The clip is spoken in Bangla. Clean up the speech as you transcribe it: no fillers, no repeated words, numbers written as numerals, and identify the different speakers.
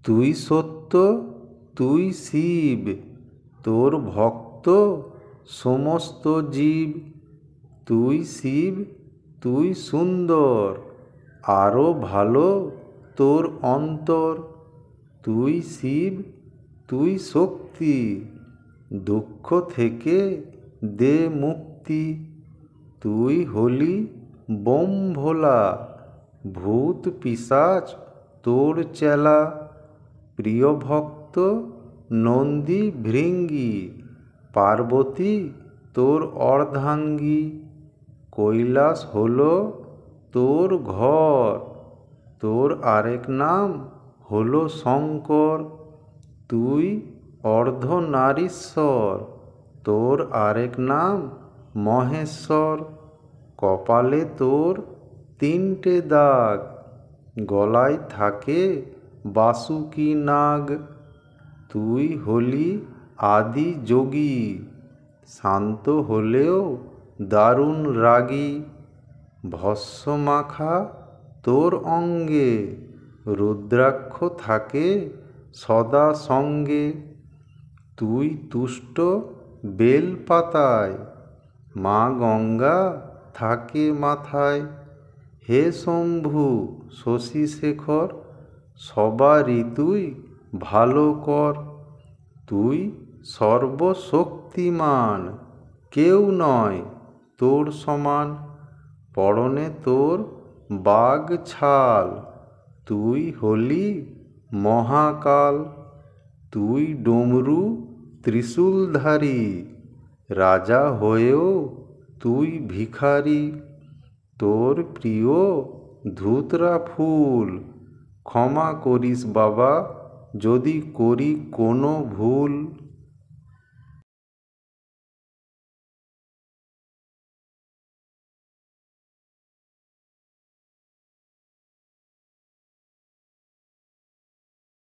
Speaker 1: তুই সত্য, তুই শিব, তোর ভক্ত সমস্ত জীব। তুই শিব, তুই সুন্দর, আরও ভালো তোর অন্তর। তুই শিব, তুই শক্তি, দুঃখ থেকে দে মুক্তি। তুই হলি বোম ভোলা, ভূত পিশাচ তোর চেলা। প্রিয় ভক্ত নন্দী ভৃঙ্গি, পার্বতী তোর অর্ধাঙ্গী। কৈলাস হলো তোর ঘর, তোর আরেক নাম হলো শঙ্কর। তুই অর্ধনারীশ্বর, তোর আরেক নাম মহেশ্বর। কপালে তোর 3টে দাগ, গলায় থাকে বাসুকি নাগ। তুই হলি আদি যোগী, শান্ত হলেও দারুণ রাগী। ভস্ম মাখা তোর অঙ্গে, রুদ্রাক্ষ থাকে সদা সঙ্গে। তুই তুষ্ট বেল পাতায়, মা গঙ্গা থাকে মাথায়। হে শম্ভু শশীশেখর, সবারই তুই ভালো কর। তুই সর্বশক্তিমান, কেউ নয় তোর সমান। পরনে তোর বাঘ ছাল, তুই হলি মহাকাল। তুই ডমরু ত্রিশূলধারী, রাজা হয়েও তুই ভিখারি। তোর প্রিয় ধুতরা ফুল, ক্ষমা করিস বাবা যদি করি কোনো ভুল।